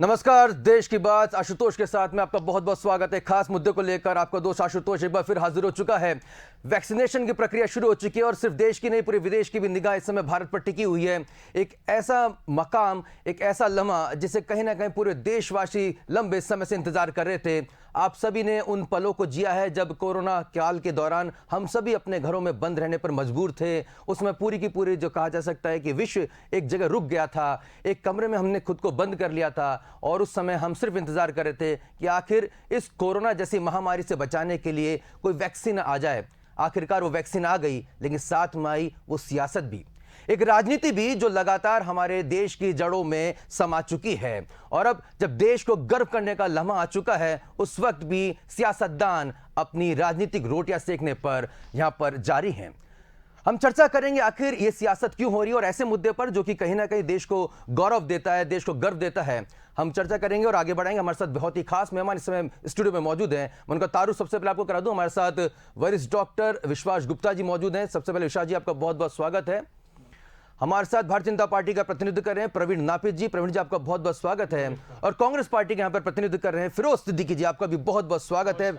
नमस्कार, देश की बात आशुतोष के साथ में आपका बहुत बहुत स्वागत है। खास मुद्दे को लेकर आपका दोस्त आशुतोष एक बार फिर हाजिर हो चुका है। वैक्सीनेशन की प्रक्रिया शुरू हो चुकी है और सिर्फ देश की नहीं पूरे विदेश की भी निगाह इस समय भारत पर टिकी हुई है। एक ऐसा मकाम, एक ऐसा लम्हा जिसे कहीं ना कहीं पूरे देशवासी लंबे समय से इंतजार कर रहे थे। आप सभी ने उन पलों को जिया है जब कोरोना काल के दौरान हम सभी अपने घरों में बंद रहने पर मजबूर थे। उसमें पूरी की पूरी जो कहा जा सकता है कि विश्व एक जगह रुक गया था, एक कमरे में हमने खुद को बंद कर लिया था और उस समय हम सिर्फ इंतजार कर रहे थे कि आखिर इस कोरोना जैसी महामारी से बचाने के लिए कोई वैक्सीन आ जाए। आखिरकार वो वैक्सीन आ गई, लेकिन साथ में आई वो सियासत भी, एक राजनीति भी जो लगातार हमारे देश की जड़ों में समा चुकी है। और अब जब देश को गर्व करने का लम्हा आ चुका है, उस वक्त भी सियासतदान अपनी राजनीतिक रोटियां सेकने पर यहां पर जारी हैं। हम चर्चा करेंगे आखिर ये सियासत क्यों हो रही है और ऐसे मुद्दे पर जो कि कहीं ना कहीं देश को गौरव देता है, देश को गर्व देता है। हम चर्चा करेंगे और आगे बढ़ाएंगे। हमारे साथ बहुत ही खास मेहमान इस समय स्टूडियो में मौजूद हैं। मैं उनका तारुफ सबसे पहले आपको करा दूं। हमारे साथ वरिष्ठ डॉक्टर विश्वास गुप्ता जी मौजूद हैं। सबसे पहले विश्वास जी, आपका बहुत बहुत स्वागत है। हमारे साथ भारतीय जनता पार्टी का प्रतिनिधित्व कर रहे हैं प्रवीण नापित जी। प्रवीण जी, आपका बहुत बहुत स्वागत है। और कांग्रेस पार्टी के यहाँ पर प्रतिनिधित्व कर रहे हैं फिरोज सिद्दीकी जी, आपका भी बहुत बहुत स्वागत है।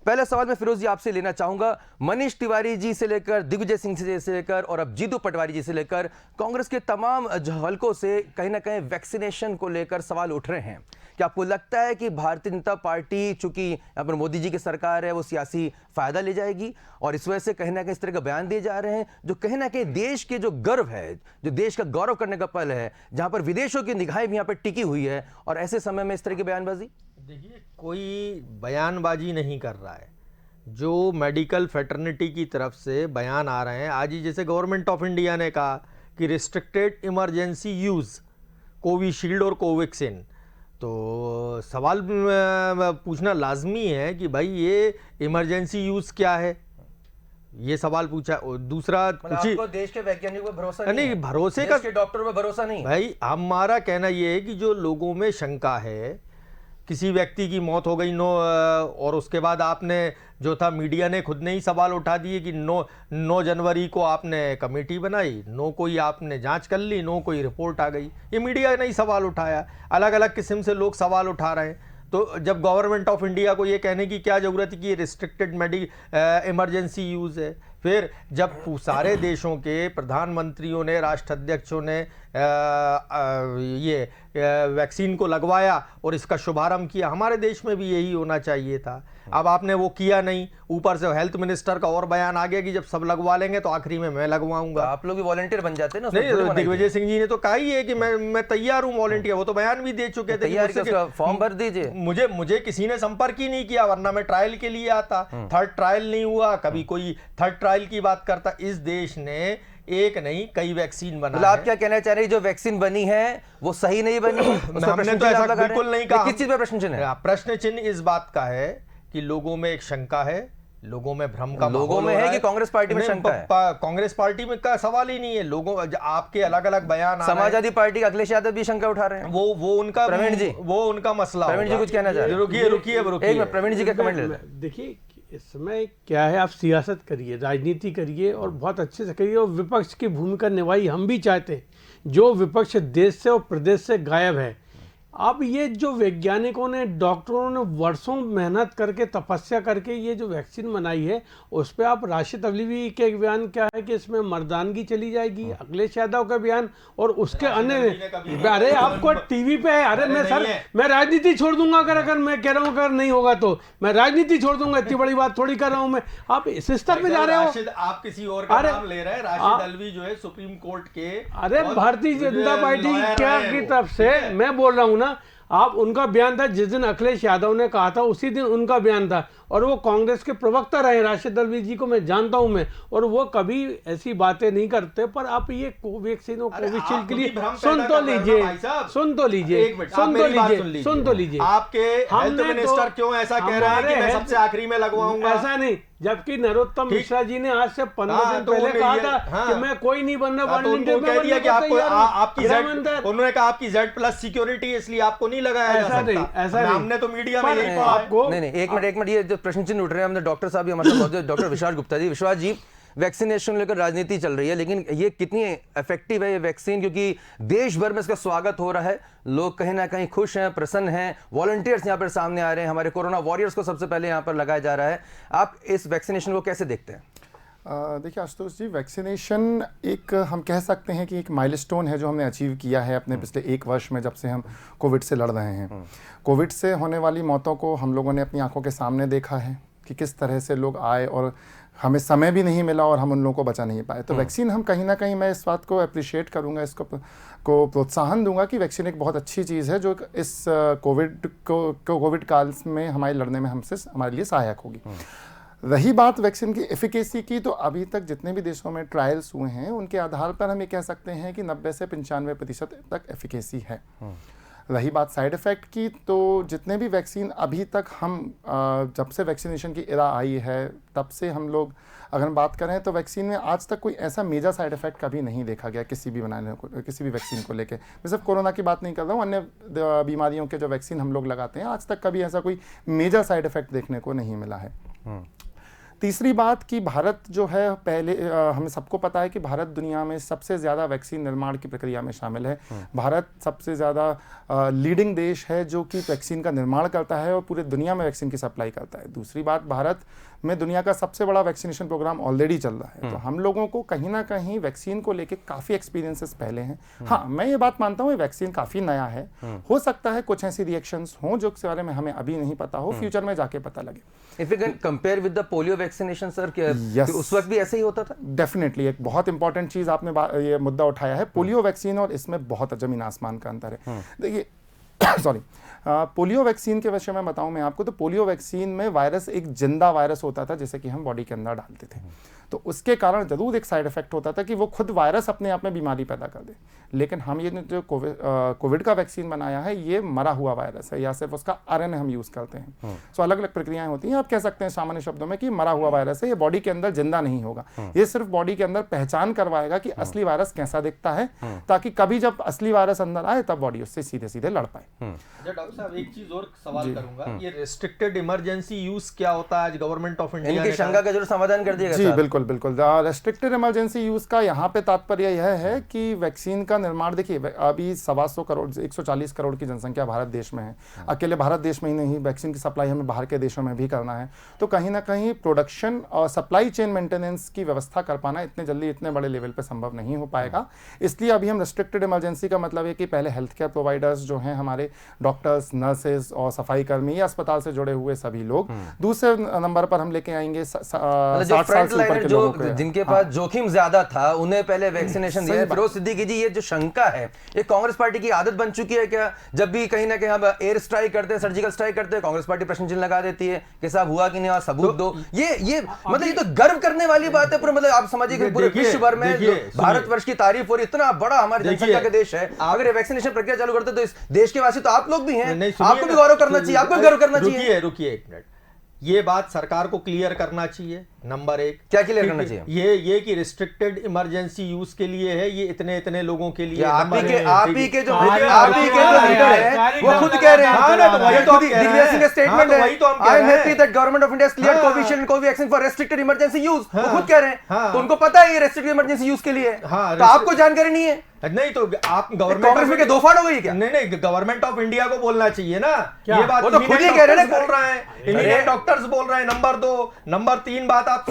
पहला सवाल मैं फिरोज जी आपसे लेना चाहूंगा। मनीष तिवारी जी से लेकर दिग्विजय सिंह जी से लेकर और अब जीतू पटवारी जी से लेकर कांग्रेस के तमाम हलकों से कहीं ना कहीं वैक्सीनेशन को लेकर सवाल उठ रहे हैं। क्या आपको लगता है कि भारतीय जनता पार्टी, चूंकि यहाँ पर मोदी जी की सरकार है, वो सियासी फायदा ले जाएगी और इस वजह से कहीं ना कहीं इस तरह का बयान दिए जा रहे हैं जो कहीं ना कहीं देश के जो गर्व है, जो देश का गौरव करने का पल है, जहां पर विदेशों की निगाहें भी यहाँ पर टिकी हुई है, और ऐसे समय में इस तरह की बयानबाजी? देखिए, कोई बयानबाजी नहीं कर रहा है। जो मेडिकल फ्रेटर्निटी की तरफ से बयान आ रहे हैं, आज ही जैसे गवर्नमेंट ऑफ इंडिया ने कहा कि रिस्ट्रिक्टेड इमरजेंसी यूज़ कोविशील्ड और कोवैक्सीन, तो सवाल पूछना लाजमी है कि भाई ये इमरजेंसी यूज़ क्या है, ये सवाल पूछा। दूसरा आपको देश के वैज्ञानिकों पर भरोसा नहीं, भरोसे का, के डॉक्टरों पर भरोसा नहीं भाई हमारा कहना ये है कि जो लोगों में शंका है, किसी व्यक्ति की मौत हो गई और उसके बाद आपने जो था मीडिया ने खुद ने ही सवाल उठा दिए कि 9 जनवरी को आपने कमेटी बनाई, कोई आपने जांच कर ली, कोई रिपोर्ट आ गई। ये मीडिया ने ही सवाल उठाया, अलग अलग किस्म से लोग सवाल उठा रहे हैं। तो जब गवर्नमेंट ऑफ इंडिया को ये कहने की क्या ज़रूरत है कि ये रिस्ट्रिक्टेड इमरजेंसी यूज़ है। फिर जब सारे देशों के प्रधानमंत्रियों ने, राष्ट्राध्यक्षों ने ये वैक्सीन को लगवाया और इसका शुभारंभ किया, हमारे देश में भी यही होना चाहिए था। अब आपने वो किया नहीं, ऊपर से हेल्थ मिनिस्टर का और बयान आ गया कि जब सब लगवा लेंगे तो आखिरी में मैं लगवाऊंगा। आप लोग भी वॉलंटियर बन जाते हैं ना? नहीं, दिग्विजय सिंह जी ने तो कहा ही है कि मैं तैयार हूँ वॉलंटियर। वो तो बयान भी दे चुके थे, फॉर्म भर दीजिए। मुझे किसी ने संपर्क ही नहीं किया, वरना मैं ट्रायल के लिए आता। थर्ड ट्रायल नहीं हुआ, कभी कोई थर्ड ट्रायल की बात करता। इस देश ने एक नहीं कई वैक्सीन बना। आप क्या कहना चाह रहे हैं, जो वैक्सीन बनी है वो सही नहीं बनी? हमने तो ऐसा बिल्कुल नहीं कहा। किस चीज पे प्रश्न चिन्ह है? प्रश्न चिन्ह इस बात का है कि लोगों में एक शंका है, लोगों में भ्रम का लोगों में है कि कांग्रेस पार्टी में शंका है? कांग्रेस पार्टी में का सवाल ही नहीं है। लोगों आपके अलग अलग बयान, समाजवादी पार्टी के अखिलेश यादव भी शंका उठा रहे हैं। वो उनका, प्रवीण जी, वो उनका मसला। प्रवीण जी कुछ कहना चाह रहे हैं? रुकिए प्रवीण जी का कमेंट ले। देखिए, इस समय क्या है, आप सियासत करिए, राजनीति करिए और बहुत अच्छे से करिए, और विपक्ष की भूमिका निभाई हम भी चाहते हैं। जो विपक्ष देश से और प्रदेश से गायब है, अब ये जो वैज्ञानिकों ने, डॉक्टरों ने वर्षों मेहनत करके, तपस्या करके ये जो वैक्सीन बनाई है, उस पर आप राशिद अल्वी के बयान क्या है कि इसमें मर्दानगी चली जाएगी, अखिलेश यादव का बयान और उसके अन्य, अरे आपको टीवी पे है। अरे मैं राजनीति छोड़ दूंगा अगर मैं कह रहा हूँ, अगर नहीं होगा तो मैं राजनीति छोड़ दूंगा। इतनी बड़ी बात थोड़ी कर रहा हूँ मैं। आप इस स्तर पे जा रहे हो। आप किसी और का नाम ले रहे हैं। राशिद अल्वी जो है सुप्रीम कोर्ट के, अरे भारतीय जनता पार्टी क्या की तरफ से मैं बोल रहा हूँ ना, आप, उनका बयान था जिस दिन अखिलेश यादव ने कहा था उसी दिन उनका बयान था, और वो कांग्रेस के प्रवक्ता रहे। राशिद अल्वी जी को मैं जानता हूं मैं, और वो कभी ऐसी बातें नहीं करते। पर आप ये कोवैक्सीन और कोविशील्ड के लिए सुन तो लीजिए। आपके हेल्थ मिनिस्टर क्यों ऐसा कह रहे हैं कि मैं सबसे आखिरी में लगवाऊंगा? ऐसा नहीं, जबकि नरोत्तम मिश्रा जी ने आज से 15 दिन पहले कहा था कि मैं कोई नहीं बनना। उन्होंने कहा आपकी Z+ सिक्योरिटी, इसलिए आपको नहीं लगाया जा सकता। ऐसा नहीं, हमने तो मीडिया में यही आपको नहीं। एक मिनट, ये जो प्रश्न चिन्ह उठ रहे हैं, हमने डॉक्टर साहब भी हमारे साथ मौजूद, डॉक्टर विश्वास गुप्ता जी। विश्वास जी, वैक्सीनेशन लेकर राजनीति चल रही है, लेकिन ये कितनी इफेक्टिव है ये वैक्सीन, क्योंकि देश भर में इसका स्वागत हो रहा है, लोग कहीं ना कहीं खुश हैं, प्रसन्न हैं, वॉलंटियर्स यहाँ पर सामने आ रहे हैं, हमारे कोरोना वॉरियर्स को सबसे पहले यहाँ पर लगाया जा रहा है। आप इस वैक्सीनेशन को कैसे देखते हैं? देखिए आशुतोष जी, वैक्सीनेशन एक हम कह सकते हैं कि एक माइलस्टोन है जो हमने अचीव किया है अपने पिछले 1 वर्ष में, जब से हम कोविड से लड़ रहे हैं। कोविड से होने वाली मौतों को हम लोगों ने अपनी आंखों के सामने देखा है कि किस तरह से लोग आए और हमें समय भी नहीं मिला और हम उन लोगों को बचा नहीं पाए। तो वैक्सीन हम कहीं ना कहीं, मैं इस बात को अप्रिशिएट करूंगा, इसको प्रोत्साहन दूंगा कि वैक्सीन एक बहुत अच्छी चीज़ है जो इस कोविड काल में हमारे लड़ने में हमारे लिए सहायक होगी। रही बात वैक्सीन की एफिकेसी की, तो अभी तक जितने भी देशों में ट्रायल्स हुए हैं उनके आधार पर हम ये कह सकते हैं कि 90 से 95% तक एफिकेसी है। रही बात साइड इफ़ेक्ट की, तो जितने भी वैक्सीन अभी तक हम जब से वैक्सीनेशन की एरा आई है तब से हम लोग अगर हम बात करें तो वैक्सीन में आज तक कोई ऐसा मेजर साइड इफ़ेक्ट कभी नहीं देखा गया किसी भी किसी भी वैक्सीन को लेके। मैं सिर्फ कोरोना की बात नहीं कर रहा हूँ, अन्य बीमारियों के जो वैक्सीन हम लोग लगाते हैं आज तक कभी ऐसा कोई मेजर साइड इफ़ेक्ट देखने को नहीं मिला है। तीसरी बात कि भारत जो है, पहले हमें सबको पता है कि भारत दुनिया में सबसे ज़्यादा वैक्सीन निर्माण की प्रक्रिया में शामिल है। भारत सबसे ज़्यादा लीडिंग देश है जो कि वैक्सीन का निर्माण करता है और पूरे दुनिया में वैक्सीन की सप्लाई करता है। दूसरी बात, भारत में दुनिया का सबसे बड़ा वैक्सीनेशन प्रोग्राम ऑलरेडी चल रहा है। तो हम लोगों को कहीं ना कहीं वैक्सीन को लेके काफ़ी एक्सपीरियंसेस पहले हैं। हाँ, मैं ये बात मानता हूँ वैक्सीन काफ़ी नया है, हो सकता है कुछ ऐसी रिएक्शंस हों जो के बारे में हमें अभी नहीं पता हो, फ्यूचर में जाके पता लगे। If you can compare with the polio vaccination sir, क्या उस वक्त भी ऐसे ही होता था? डेफिनेटली एक बहुत इंपॉर्टेंट चीज़ आपने ये मुद्दा उठाया है। पोलियो वैक्सीन और इसमें बहुत ज़मीन आसमान का अंतर है। देखिए सॉरी, पोलियो वैक्सीन के विषय में बताऊं मैं आपको, तो पोलियो वैक्सीन में वायरस एक जिंदा वायरस होता था जिसे कि हम बॉडी के अंदर डालते थे। तो उसके कारण जरूर एक साइड इफेक्ट होता था कि वो खुद वायरस अपने आप में बीमारी पैदा कर दे। लेकिन हम ये जो कोविड का वैक्सीन बनाया है ये मरा हुआ वायरस है, या सिर्फ उसका आरएनए हम यूज़ करते हैं। सो अलग अलग प्रक्रियाएं होती हैं। आप कह सकते हैं सामान्य शब्दों में कि मरा हुआ वायरस है, ये बॉडी के अंदर जिंदा नहीं होगा। ये सिर्फ बॉडी के अंदर पहचान करवाएगा कि असली वायरस कैसा दिखता है, ताकि कभी जब असली वायरस अंदर आए तब बॉडी उससे सीधे सीधे लड़ पाए। डॉक्टर साहब एक चीज और सवाल करूंगा, ये रेस्ट्रिक्टेड इमरजेंसी यूज क्या होता है? आज गवर्नमेंट ऑफ इंडिया इनकी शंका का जरूर समाधान कर दिएगा। जी बिल्कुल बिल्कुल। रेस्ट्रिक्टेड इमरजेंसी यूज का यहाँ पे तात्पर्य यह है कि वैक्सीन का निर्माण, देखिए अभी 125 करोड़ 140 करोड़ की जनसंख्या भारत देश में है। अकेले भारत देश में ही नहीं, वैक्सीन की सप्लाई हमें बाहर के देशों में भी करना है। तो कहीं ना कहीं प्रोडक्शन और सप्लाई चेन मेंटेनेंस की व्यवस्था कर पाना इतने जल्दी इतने बड़े लेवल पे संभव नहीं हो पाएगा। इसलिए अभी हम रेस्ट्रिक्टेड इमरजेंसी का मतलब है कि पहले हेल्थ केयर प्रोवाइडर्स जो हैं, हमारे डॉक्टर्स, नर्सेज और सफाई कर्मी या अस्पताल से जुड़े हुए सभी लोग, दूसरे नंबर पर हम लेके आएंगे 60 साल से ऊपर के लोगों को, जिनके पास जोखिम ज्यादा था, उन्हें पहले वैक्सीनेशन दिया। फिरोज सिद्दीकी जी, ये जो शंका है, ये कांग्रेस पार्टी की आदत बन चुकी है क्या? जब भी कहीं ना कहीं हम एयर स्ट्राइक करते हैं, सर्जिकल स्ट्राइक करते हैं, कांग्रेस पार्टी प्रश्न चिन्ह लगा देती है कि साहब हुआ कि नहीं, और सबूत दो। ये मतलब ये तो गर्व करने वाली बात है पूरे, मतलब आप समझिए कि पूरे विश्व भर में भारतवर्ष की तारीफ हो रही, इतना बड़ा हमारी जनसंख्या का देश है। अगर ये वैक्सीनेशन प्रक्रिया चालू करते तो इस देश के वासी तो आप लोग भी हैं, आपको भी गौरव करना चाहिए, आपको भी गर्व करना चाहिए। रुकिए एक मिनट, ये बात सरकार को क्लियर करना चाहिए। नंबर एक, क्या क्लियर करना चाहिए? ये कि रिस्ट्रिक्टेड इमरजेंसी यूज के लिए है, ये इतने लोगों के लिए। आप ही के जो लीडर हैं वो खुद कह रहे हैं, ये तो दिग्विजय सिंह का स्टेटमेंट है, I am happy that government of India has cleared Covishield and Covaxin for restricted emergency use. वो खुद कह रहे हैं, तो उनको पता है ये रेस्ट्रिक्टेड इमरजेंसी यूज के लिए, तो आपको जानकारी नहीं है? नहीं तो आप गवर्नमेंट कांग्रेस में दो फाड़ हो गई क्या? नहीं, गवर्नमेंट ऑफ इंडिया को बोलना चाहिए ना। ये बात वो तो खुद ही कह रहे हैं, बोल रहे हैं, इंडियन डॉक्टर्स बोल रहे हैं। नंबर 2, नंबर 3 बात आप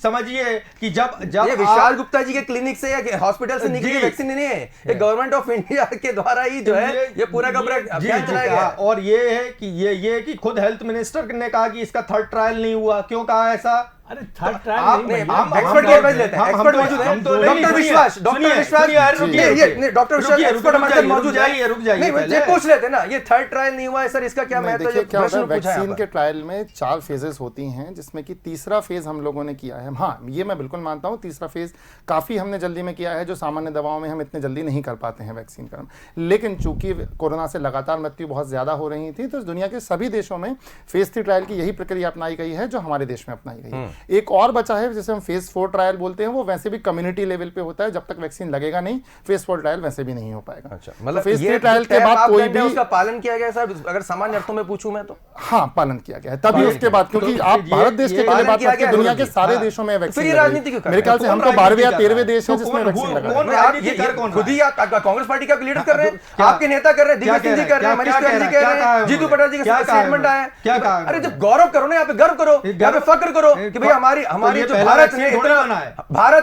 समझिए कि जब ये विशाल गुप्ता जी के क्लिनिक से या हॉस्पिटल से निकली वैक्सीन नहीं है, ये गवर्नमेंट ऑफ इंडिया के द्वारा ही जो है ये पूरा का पूरा अभियान चलाया गया। और ये है कि ये कि खुद हेल्थ मिनिस्टर ने कहा कि इसका 3rd ट्रायल नहीं हुआ। क्यों कहा ऐसा? अरे 3rd ट्रायल नहीं, एक्सपर्ट की एडवाइस लेते हैं, एक्सपर्ट मौजूद है। डॉक्टर विश्वास ये डॉक्टर विश्वास एक्सपर्ट हमारे साथ मौजूद है। रुक जाइए, ये पूछ लेते ना, ये 3rd ट्रायल नहीं हुआ है सर, इसका क्या महत्व है? क्या होता है, वैक्सीन के ट्रायल में 4 फेजेस होती हैं, जिसमें कि तीसरा फेज हम लोगों ने किया है। हाँ, ये मैं बिल्कुल मानता हूँ, तीसरा फेज काफी हमने जल्दी में किया है, जो सामान्य दवाओं में हम इतने जल्दी नहीं कर पाते हैं वैक्सीन का। लेकिन चूंकि कोरोना से लगातार मृत्यु बहुत ज्यादा हो रही थी, तो दुनिया के सभी देशों में फेज 3 ट्रायल की यही प्रक्रिया अपनाई गई है जो हमारे देश में अपनाई गई है। एक और बचा है जैसे हम फेज 4 ट्रायल बोलते हैं, वो वैसे भी कम्युनिटी लेवल पे होता है, जब तक वैक्सीन लगेगा नहीं फेज 4 ट्रायल वैसे भी नहीं हो पाएगा। अच्छा, मतलब फेज 3 ट्रायल के बाद कोई भी उसका पालन किया गया साहब, अगर सामान्य अर्थों में पूछूं मैं तो? हाँ, पालन किया गया है तभी उसके बाद, क्योंकि आप भारत देश के लिए बात करते हैं, दुनिया के सारे देशों में वैक्सीन राजनीति क्यों? मेरे ख्याल से हम तो 12वें या 13वें देश है जिसमें वैक्सीन लगा। खुद ही आप कांग्रेस पार्टी का लीडर कर रहे हैं, आपके नेता कर रहे हैं, दिग्विजय सिंह जी कर रहे हैं, मनीष तिवारी जी कह रहे हैं, जीतू पटवारी जी का स्टेटमेंट आया है। क्या कहा? अरे जब गौरव करो ना, यहाँ पे गर्व करो, यहाँ पे फक्र करो कि भाई हमारी जो भारत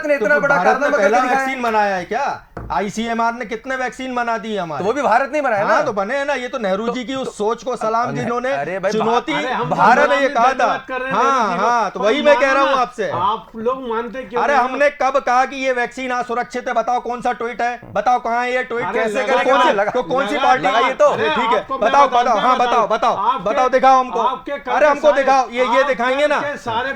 ने इतना बड़ा कारनामा करके दिखाया। वैक्सीन बनाया है क्या? आईसीएमआर ने कितने वैक्सीन बना दी हमारे? तो वो भी भारत नहीं बनाया ना, तो बने हैं ना। ये तो नेहरू जी की उस सोच को सलाम जिन्होंने चुनौती भारत भारत ने ये कहा था। हाँ, तो वही मैं कह रहा हूँ आपसे। आप लोग मानते क्यों? अरे हमने कब कहा कि ये वैक्सीन असुरक्षित है? बताओ कौन सा ट्वीट है, बताओ कहाँ है ये ट्वीट? कैसे कौन सी पार्टी? लगाइए तो ठीक है, बताओ बताओ, हाँ बताओ बताओ बताओ, दिखाओ हमको। अरे हमको दिखाओ, ये दिखाएंगे ना?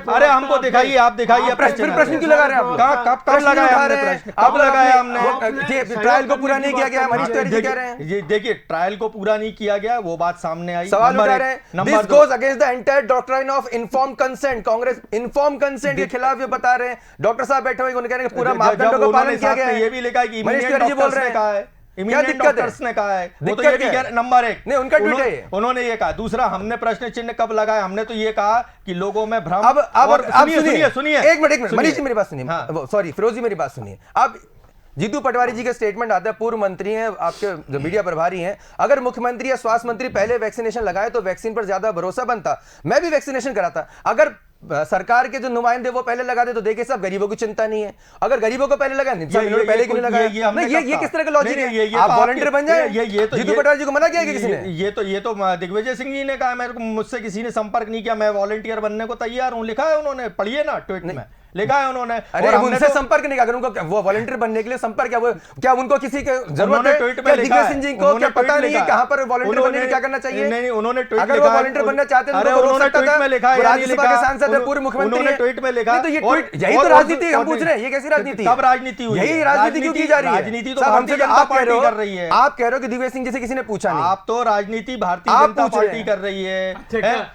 अरे हमको दिखाइए, आप दिखाइए। प्रश्न क्यों लगा रहे हैं आप? कब लगाया हमने प्रश्न? अब लगाया हमने। ट्रायल को पूरा नहीं किया गया, मनीष तिवारी जी कह रहे हैं। ये देखिए, ट्रायल को पूरा नहीं किया गया, वो बात सामने आई। सवाल उठा रहे हैं, this goes against the entire doctrine of informed consent. Congress informed consent के खिलाफ ये बता रहे हैं। डॉक्टर साहब बैठे हुए उन्होंने कह रहे हैं पूरा मापदंडों का पालन किया गया है। ये भी लिखा है कि मनीष तिवारी जी बोल रहे हैं, क्या दिक्कत है? ने कहा है वो तो ये भी कह नंबर 1 नहीं, उनका ट्वीट है। उन्होंने ये कहा। दूसरा, हमने प्रश्न चिन्ह कब लगाया? हमने तो ये कहा कि लोगों में भ्रम। अब सुनिए, एक मिनट मनीष जी मेरी बात सुनिए, सॉरी फिरोज जी मेरी बात सुनिए। अब जीतू पटवारी जी का स्टेटमेंट आता है, पूर्व मंत्री हैं, आपके जो मीडिया प्रभारी हैं, अगर मुख्यमंत्री या स्वास्थ्य मंत्री पहले वैक्सीनेशन लगाए तो वैक्सीन पर ज्यादा भरोसा बनता। मैं भी वैक्सीनेशन कराता। अगर सरकार के जो नुमाइंदे वो पहले लगा दे तो देखिए साहब, गरीबों की चिंता नहीं है। अगर गरीबों को पहले लगा, पहले क्यों नहीं लगाया? ये किस तरह का लॉजिक है? आप वॉलंटियर बन जाए। जीतू पटवारी जी को मना किया किसी ने? ये तो दिग्विजय सिंह जी ने कहा, मेरे को मुझसे किसी ने संपर्क नहीं किया, मैं वॉलंटियर बनने को तैयार हूं। लिखा है उन्होंने, पढ़िए ना ट्वीट में लिखा है उन्होंने। अरे उनसे संपर्क नहीं, अगर उनको वो वॉलंटियर बनने के लिए संपर्क क्या उनको किसी के जरूरत है? क्या दिग्विजय सिंह जी को क्या पता नहीं है कहां पर वॉलंटियर बनने के क्या करना चाहिए? नहीं, उन्होंने ट्वीट अगर वो वॉलंटियर बनना चाहते हैं तो उन्होंने ट्वीट में लिखा है, राज्यसभा के सांसद है, पूर्व मुख्यमंत्री है, ट्वीट में लिखा। तो ये ट्वीट, यही तो राजनीति हम पूछ रहे हैं, ये कैसी राजनीति? कब राजनीति हुई? यही राजनीति क्यों की जा रही है? राजनीति तो भारतीय जनता पार्टी कर रही है। आप कह रहे हो कि दिग्विजय सिंह जी से किसी ने पूछा नहीं? आप तो राजनीति भारतीय जनता पार्टी कर रही है।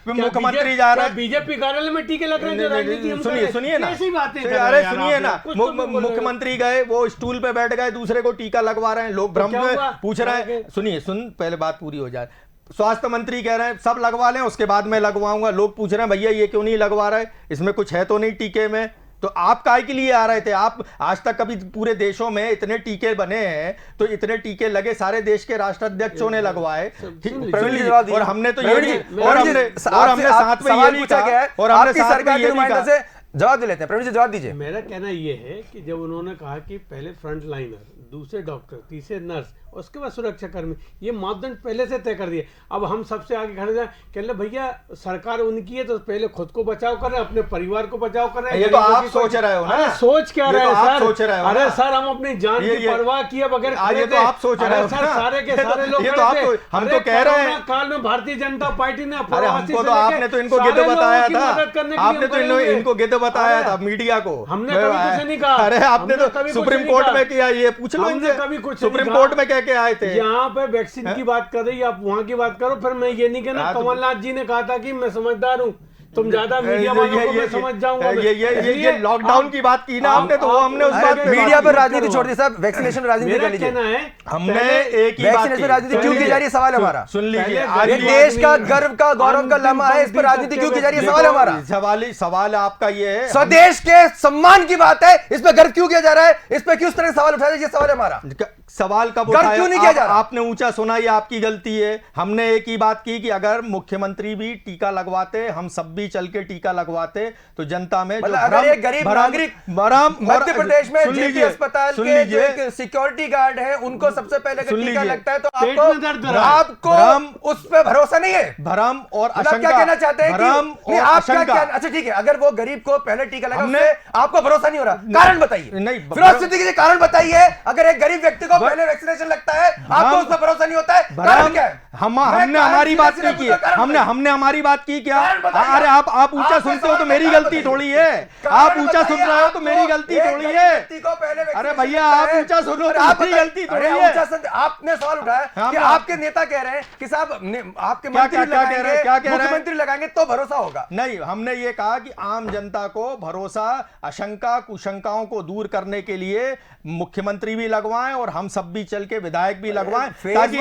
मुख्यमंत्री जा रहा है, बीजेपी कार्यालय में टीके लग रहे हैं। सुनिए ना, सुनिए ना, मुख्यमंत्री गए, वो स्टूल पे बैठ गए, दूसरे को टीका लगवा रहे हैं, लोग भ्रम में पूछ रहे हैं। सुन पहले बात पूरी हो जाए। स्वास्थ्य मंत्री कह रहे हैं सब लगवा लें, उसके बाद मैं लगवाऊंगा। लोग पूछ रहे हैं भैया ये क्यों नहीं लगवा रहे, इसमें कुछ है तो नहीं टीके में? तो आप काय के लिए आ रहे थे? आप आज तक कभी पूरे देशों में इतने टीके बने हैं, तो इतने टीके लगे, सारे देश के राष्ट्राध्यक्षों ने लगवाए, और हमने तो ये और हमने साथ में ये नहीं कहा, और हमने सरकार के नुमाइंदे से जवाब दे लेते हैं। प्रवीण जी जवाब दीजिए। मेरा कहना यह है कि जब उन्होंने कहा कि पहले फ्रंट लाइनर, दूसरे डॉक्टर, तीसरे नर्स, उसके बाद सुरक्षा कर्मी, ये मापदंड पहले से तय कर दिए। अब हम सबसे आगे खड़े जाए, कह ले भैया सरकार उनकी है तो पहले खुद को बचाव कर रहे हैं, अपने परिवार को बचाव कर रहे हैं। ये तो आप सोच रहे हो ना? सोच क्या रहे हैं सर? सोच रहे हो? अरे सर, हम अपनी जान की परवाह किए बगैर, ये तो आप सोच रहे हो सर। सारे के सारे लोग हम तो कह रहे हैं काल में भारतीय जनता पार्टी ने, अरे हमको तो आपने तो इनको गिद्ध बताया था, आपने तो इनको गिद्ध बताया था मीडिया को। हमने कभी कुछ नहीं कहा। अरे आपने तो सुप्रीम कोर्ट में किया, ये पूछ लो इनसे, कभी कुछ सुप्रीम कोर्ट में कह के आए थे। यहाँ पे वैक्सीन की बात कर रही है, आप वहाँ की बात करो। फिर मैं ये नहीं कहना, कमलनाथ जी ने कहा था कि मैं समझदार हूँ, तुम ज्यादा मीडिया वालों को मैं समझ जाऊंगा। ये लॉकडाउन की बात की ना आपने, तो वो हमने उस बात मीडिया पर राजनीति छोड़ दी साहब, वैक्सीनेशन राजनीति कर लीजिए। हमने एक ही बात, वैक्सीनेशन राजनीति क्यों की जा रही है? सवाल हमारा सुन लीजिए, ये देश का गर्व का गौरव का लम्हा है, इस पर राजनीति क्यों की जा रही है? सवाल हमारा, सवाल आपका ये है, स्वदेश के सम्मान की बात है, इस पर गर्व क्यों किया जा रहा है? इस पर किस तरह सवाल उठाया? ये सवाल हमारा। सवाल कब उठाया? क्यों नहीं किया जा रहा? आपने ऊंचा सुना, ये आपकी गलती है। हमने एक ही बात की कि अगर मुख्यमंत्री भी टीका लगवाते, हम सब भी चल के टीका लगवाते, तो जनता में अगर एक गरीब नागरिक मध्य प्रदेश में जेपी अस्पताल के जो एक सिक्योरिटी गार्ड है, उनको सबसे पहले टीका लगता है, तो आपको उस पर भरोसा नहीं है? भ्रम और आशंका, क्या कहना चाहते हैं कि आप क्या? अच्छा ठीक है, अगर वो गरीब को पहले टीका लगा, आपको भरोसा नहीं हो रहा, कारण बताइए। नहीं, फिरोज सिद्दीकी जी कारण बताइए। अगर एक गरीब व्यक्ति को पहले वैक्सीनेशन लगता है, आपको उस पर भरोसा नहीं होता है, कारण क्या है? हमने हमारी बात की कि हमने हमारी बात की क्या? अरे आप ऊंचा सुनते हो तो मेरी गलती थोड़ी है, आप ऊंचा सुन रहे हो तो मेरी गलती थोड़ी है। अरे भैया आप ऊंचा सुनो तो मेरी गलती थोड़ी है। आपने सवाल उठाया कि आपके नेता कह रहे हैं कि साहब आपके मंत्री लगाएंगे, मुख्यमंत्री लगाएंगे तो भरोसा होगा। नहीं, हमने ये कहा कि आम जनता को भरोसा, आशंका कुशंकाओं को दूर करने के लिए मुख्यमंत्री भी लगवाएं और हम सब भी चल के विधायक भी लगवाएं, ताकि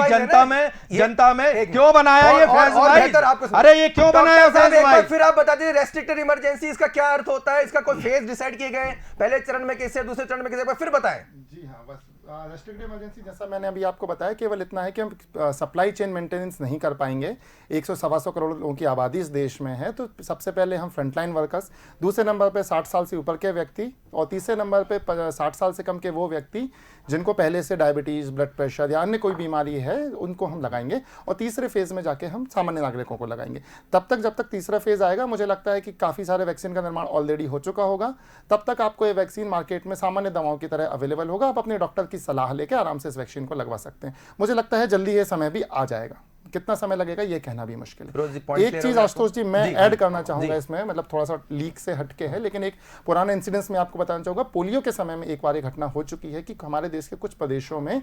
जनता में क्यों बनाया ये फेज वाइज? अरे ये क्यों बनाया फेज वाइज? फिर आप बता दीजिए रेस्ट्रिक्टेड इमरजेंसी इसका क्या अर्थ होता है? इसका कोई फेज डिसाइड किए गए, पहले चरण में कैसे, दूसरे चरण में कैसे, फिर बताएं। जी हाँ, बस रेस्ट्रिक्टेड इमरजेंसी जैसा मैंने अभी आपको बताया केवल इतना है कि हम सप्लाई चेन मेंटेनेंस नहीं कर पाएंगे। 100-125 करोड़ लोगों की आबादी इस देश में है, तो सबसे पहले हम फ्रंटलाइन वर्कर्स, दूसरे नंबर पे 60 साल से ऊपर के व्यक्ति, और तीसरे नंबर पे 60 साल से कम के वो व्यक्ति जिनको पहले से डायबिटीज़, ब्लड प्रेशर या अन्य कोई बीमारी है, उनको हम लगाएंगे। और तीसरे फेज़ में जाके हम सामान्य नागरिकों को लगाएंगे। तब तक जब तक तीसरा फेज़ आएगा, मुझे लगता है कि काफ़ी सारे वैक्सीन का निर्माण ऑलरेडी हो चुका होगा। तब तक आपको ये वैक्सीन मार्केट में सामान्य दवाओं की तरह अवेलेबल होगा। आप अपने डॉक्टर की सलाह लेकर आराम से इस वैक्सीन को लगवा सकते हैं। मुझे लगता है जल्दी ये समय भी आ जाएगा। कितना समय लगेगा ये कहना भी मुश्किल है। एक चीज आशुतोष जी मैं ऐड करना चाहूंगा इसमें, मतलब थोड़ा सा लीक से हटके है, लेकिन एक पुराने इंसिडेंस में आपको बताना चाहूंगा। पोलियो के समय में एक बार एक घटना हो चुकी है कि हमारे देश के कुछ प्रदेशों में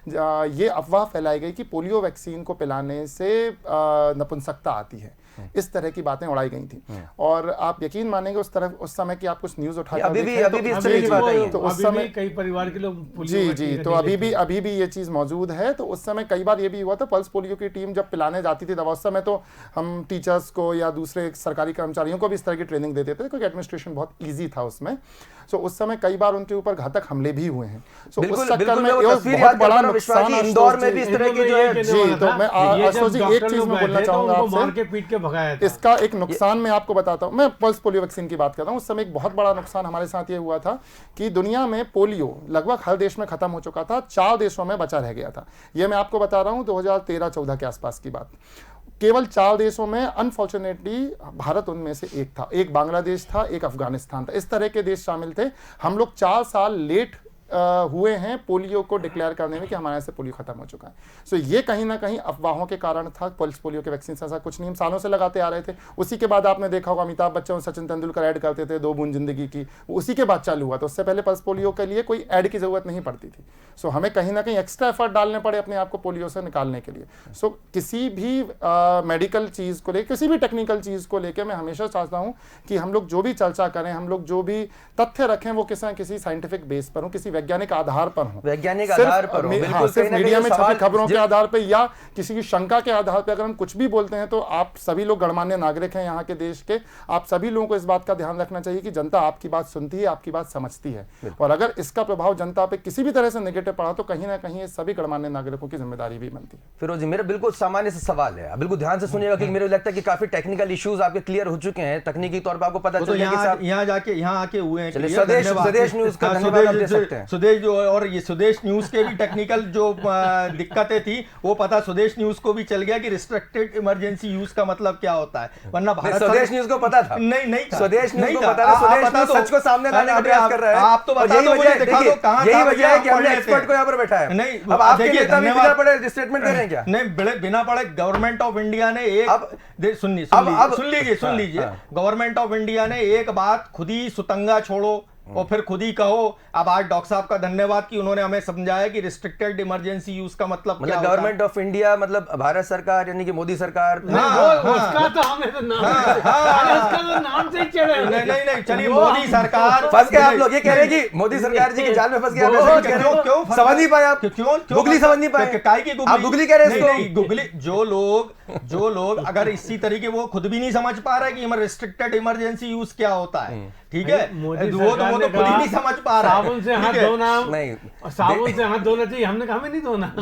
ये अफवाह फैलाई गई कि पोलियो वैक्सीन को पिलाने से नपुंसकता आती है। इस तरह की बातें उड़ाई गई थी, और आप यकीन मानेंगे उस समय की आप कुछ न्यूज उठा अभी भी इस तरह की बात है, तो उस समय कई परिवार के लोग जी तो अभी भी ये चीज मौजूद है। तो उस समय कई बार ये भी हुआ था, पल्स पोलियो की टीम जब पिलाने जाती थी दवा, उस समय तो हम टीचर्स को या दूसरे सरकारी कर्मचारियों को भी इस तरह की ट्रेनिंग देते थे, क्योंकि एडमिनिस्ट्रेशन बहुत ईजी था उसमें। सो उस समय कई बार उनके ऊपर घातक हमले भी हुए हैं। सो उस चक्कर में बहुत बड़ा नुकसान इंदौर में भी इस तरह की जो है। जी तो मैं आशुतोष जी एक चीज मैं बोलना चाहूंगा आपसे, इसका एक नुकसान मैं आपको बताता हूं। मैं पल्स पोलियो वैक्सीन की बात कर रहा हूं। उस समय एक बहुत बड़ा नुकसान हमारे साथ ये हुआ था कि दुनिया में पोलियो लगभग हर देश में खत्म हो चुका था, 4 देशों में बचा रह गया था। ये मैं आपको बता रहा हूं 2013-14 के आसपास की बात। केवल 4 देशों में, अनफॉर्चुनेटली भारत उनमें से एक था, एक बांग्लादेश था, एक अफगानिस्तान था। इस तरह के देश शामिल थे। हम लोग 4 साल लेट हुए हैं पोलियो को डिक्लेयर करने में कि हमारे यहाँ से पोलियो खत्म हो चुका है। सो ये कहीं ना कहीं अफवाहों के कारण था। पल्स पोलियो के वैक्सीन ऐसा कुछ नहीं, हम सालों से लगाते आ रहे थे। उसी के बाद आपने देखा होगा अमिताभ बच्चन और सचिन तेंदुलकर ऐड करते थे 2 बूंद जिंदगी की, उसी के बाद चालू हुआ था। उससे पहले पल्स पोलियो के लिए कोई ऐड की जरूरत नहीं पड़ती थी। सो हमें कहीं ना कहीं एक्स्ट्रा एफर्ट डालने पड़े अपने आप को पोलियो से निकालने के लिए। सो किसी भी मेडिकल चीज़ को लेकर, किसी भी टेक्निकल चीज़ को लेकर मैं हमेशा चाहता हूँ कि हम लोग जो भी चर्चा करें, हम लोग जो भी तथ्य रखें, वो किसी न किसी साइंटिफिक बेस पर हो, किसी वैज्ञानिक आधार पर हो, वैज्ञानिक आधार पर हो। हाँ, सिर्फ मीडिया में छपी खबरों के आधार पर या किसी की शंका के आधार पर अगर हम कुछ भी बोलते हैं, तो आप सभी लोग गणमान्य नागरिक हैं यहाँ के देश के। आप सभी लोगों को इस बात का ध्यान रखना चाहिए कि जनता आपकी बात सुनती है, आपकी बात समझती है, और अगर इसका प्रभाव जनता पे किसी भी तरह से नेगेटिव पड़ा तो कहीं ना कहीं ये सभी गणमान्य नागरिकों की जिम्मेदारी भी बनती है। फिरोज जी, मेरा बिल्कुल सामान्य से सवाल है, बिल्कुल ध्यान से सुनिएगा, क्योंकि मेरे लगता है कि काफी टेक्निकल इश्यूज आपके क्लियर हो चुके हैं। तकनीकी तौर पर आपको पता चल गया कि यहाँ आके हुए हैं। स्वदेश न्यूज का धन्यवाद आप दे सकते हैं। स्वदेश और ये स्वदेश न्यूज के भी टेक्निकल जो दिक्कतें थी वो पता स्वदेश न्यूज को भी चल गया कि रिस्ट्रिक्टेड इमरजेंसी यूज का मतलब क्या होता है। वरना भारत स्वदेश न्यूज को पता था, नहीं था, स्वदेश न्यूज को पता था। स्वदेश न्यूज सच को सामने लाने का प्रयास कर रहा है। आप तो बता दो, मुझे दिखा दो कहां। यही वजह है कि हमने एक्सपर्ट को यहाँ पर बैठा है। नहीं, अब आपके नेता भी बिना पढ़े स्टेटमेंट दे रहे हैं क्या? नहीं, बिना पढ़े गवर्नमेंट ऑफ इंडिया ने एक सुन लीजिए गवर्नमेंट ऑफ इंडिया ने एक बात खुद ही सुतंगा छोड़ो और फिर खुद ही कहो। अब आज डॉक्टर साहब का धन्यवाद कि उन्होंने हमें समझाया कि रिस्ट्रिक्टेड इमरजेंसी यूज का मतलब क्या होता है। गवर्नमेंट ऑफ इंडिया मतलब भारत सरकार, यानी कि मोदी सरकार। उसका तो हमें तो नाम से ही चढ़े। नहीं, चलिए मोदी सरकार फंस गए आप लोग। ये कह रहे हैं कि मोदी सरकार जी के जाल में फंस गया। क्यों समझ नहीं पाए आप? क्यों गुगली समझ नहीं पाए? आप गुगली कह रहे हैं? गुगली जो लोग अगर इसी तरीके वो खुद भी नहीं समझ पा रहे कि रिस्ट्रिक्टेड इमरजेंसी यूज क्या होता है, ठीक है, वो तो खुद ही नहीं समझ पा रहा है। साबुन से हाथ धोना नहीं, साबुन से हाथ धोना चाहिए। हमने कहा हमें नहीं धोना।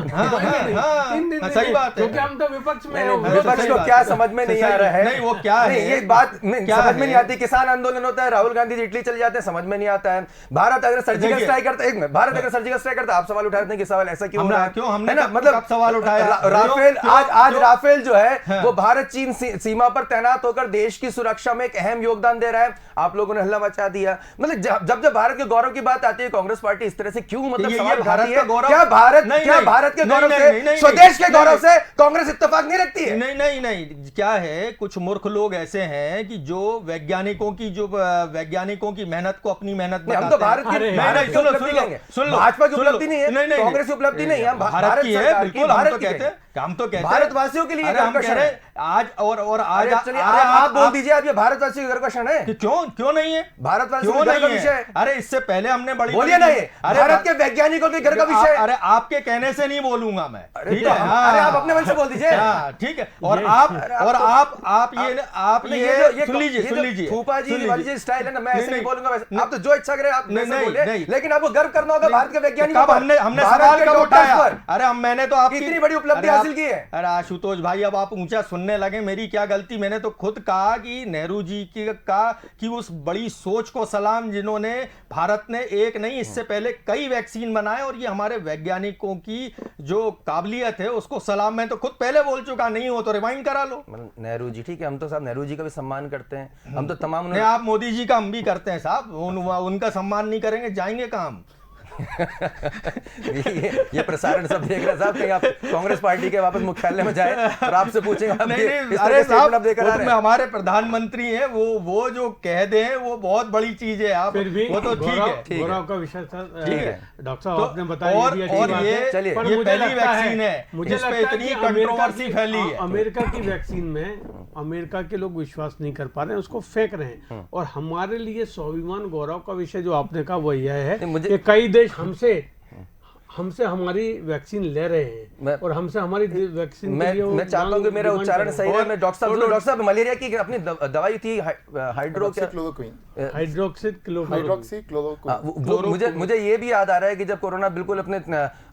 सही बात है, क्योंकि हम तो विपक्ष में हैं। विपक्ष को क्या समझ में नहीं आ रहा है? नहीं, वो क्या है ये बात समझ में नहीं आती। किसान आंदोलन होता है, राहुल गांधी जी इटली चले जाते हैं, समझ में नहीं आता है। भारत अगर सर्जिकल स्ट्राइक करता है, एक मिनट, भारत अगर सर्जिकल स्ट्राइक करता है, आप सवाल उठाते हैं कि सवाल ऐसा क्यों हो रहा है? क्यों हमने मतलब सवाल उठाया? राफेल, आज राफेल जो जो है वो भारत चीन सीमा पर तैनात होकर देश की सुरक्षा में एक अहम योगदान दे रहा है। आप लोगों ने हल्ला मचा दिया। मतलब जब जब भारत के गौरव की बात आती है, कांग्रेस पार्टी इस तरह से क्यों मतलब सवाल उठाती है? क्या भारत के गौरव से, स्वदेश के गौरव से कांग्रेस इत्तेफाक नहीं रखती है? नहीं, क्या है, कुछ मूर्ख लोग ऐसे हैं कि जो वैज्ञानिकों की मेहनत को अपनी मेहनत हम तो भारत की उपलब्धि कहेंगे, भाजपा की उपलब्धि नहीं है, कांग्रेस की उपलब्धि नहीं है, भारत की है। बिल्कुल, हम तो कहते हैं भारतवासियों के लिए गर्व का क्षण है आज। और आज आप बोल दीजिए, आप ये भारतवासियों के गर्व का क्षण है? क्यों नहीं है? भारतवासियों के गर्व का विषय है। अरे इससे पहले हमने बड़ी बोलिए ना, ये भारत के वैज्ञानिकों के गर्व का विषय है। अरे आपके कहने से नहीं बोलूंगा मैं, ठीक है? अरे आप अपने मन से बोल दीजिए। ठीक है। और आप ये सुन लीजिए फूफा जी वाली जो स्टाइल है ना, मैं ऐसे नहीं बोलूंगा। आप तो जो इच्छा करे आप बोलिए, लेकिन आपको गर्व करना होगा भारत के वैज्ञानिकों पर। हमने सवाल कब उठाया? अरे मैंने तो आपकी इतनी बड़ी उपलब्धि हासिल की है। अरे आशुतोष भाई, अब आप ऊंचा सुनने लगे, मेरी क्या गलती? मैंने तो खुद कहा कि नेहरू जी की उस बड़ी सोच को सलाम, जिन्होंने भारत ने एक नहीं इससे पहले कई वैक्सीन बनाए, और ये हमारे वैज्ञानिकों की जो काबिलियत है उसको सलाम। मैं तो खुद पहले बोल चुका, नहीं हो तो रिवाइंड करा लो। नेहरू जी, ठीक है, हम तो साहब नेहरू जी का भी सम्मान करते हैं, हम तो तमाम। आप मोदी जी का हम भी करते हैं साहब, उनका सम्मान नहीं करेंगे जाएंगे कहाँ हम? ये प्रसारण सब देख रहे साहब, कहीं आप कांग्रेस पार्टी के वापस मुख्यालय में जाए और आपसे पूछेंगे अरे साहब, उसमें हमारे प्रधानमंत्री हैं, वो जो कह दें वो बहुत बड़ी चीज है। आप वो तो ठीक है, गौरव का विषय था, ठीक है डॉक्टर साहब आपने बताया। और ये पहली वैक्सीन है जिस पे इतनी कंट्रोवर्सी फैली है। अमेरिका की वैक्सीन में अमेरिका के लोग विश्वास नहीं कर पा रहे हैं, उसको फेंक रहे हैं। और हमारे लिए स्वाभिमान गौरव का विषय जो आपने कहा वो यह है कि कई देश हमसे हमारी वैक्सीन ले रहे हैं और हमसे हमारी वैक्सीन मैं चाहता हूँ कि मेरा उच्चारण सही है। मैं डॉक्टर साहब मलेरिया की अपनी दवाई थी मुझे ये भी याद आ रहा है कि जब कोरोना बिल्कुल अपने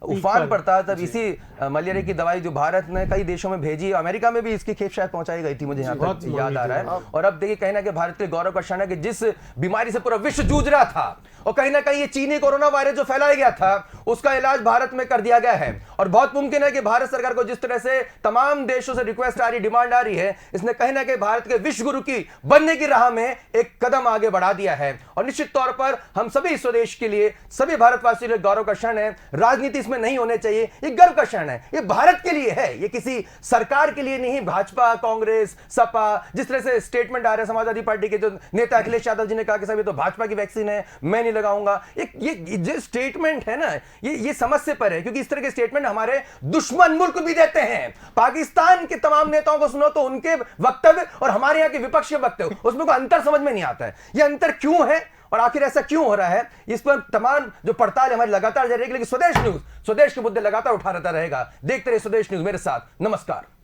उफान पर था, तब इसी मलेरिया की दवाई जो भारत ने कई देशों में भेजी, अमेरिका में भी इसकी खेप शायद पहुंचाई गई थी, मुझे यहाँ तक याद आ रहा है। और अब देखिए, कहीं ना कहीं भारत के गौरव का क्षण है कि जिस बीमारी से पूरा विश्व जूझ रहा था, और कहीं ना कहीं ये चीनी कोरोना वायरस जो फैलाया गया था, उसका इलाज भारत में कर दिया गया है। और बहुत मुमकिन है कि भारत सरकार को जिस तरह से तमाम देशों से रिक्वेस्ट आ रही, डिमांड आ रही है, इसने कहीं ना कहीं भारत के विश्व गुरु की बनने की राह में एक कदम आगे बढ़ा दिया है। और निश्चित तौर पर हम सभी स्वदेश के लिए, सभी भारतवासियों के लिए गौरव का क्षण है। राजनीति इसमें नहीं होने चाहिए, ये गर्व का क्षण है, ये भारत के लिए है, ये किसी सरकार के लिए नहीं। भाजपा, कांग्रेस, सपा, जिस तरह से स्टेटमेंट आ रहे हैं, समाजवादी पार्टी के जो नेता अखिलेश यादव जी ने कहा कि साहब ये तो भाजपा की वैक्सीन है, मैं नहीं लगाऊंगा। ये जो स्टेटमेंट है ना, ये समझ से पर है, क्योंकि इस तरह के स्टेटमेंट हमारे दुश्मन मुल्क भी देते हैं। पाकिस्तान के तमाम नेताओं को सुनो तो उनके वक्तव्य और हमारे यहाँ के विपक्ष के वक्तव्य, उसमें कोई अंतर समझ में नहीं आता है। ये अंतर क्यों है और आखिर ऐसा क्यों हो रहा है, इस पर तमाम जो पड़ताल हमारी लगातार जारी रहेगी। लेकिन स्वदेश न्यूज स्वदेश के मुद्दे लगातार उठा रहता रहेगा। देखते रहिए स्वदेश न्यूज, मेरे साथ। नमस्कार।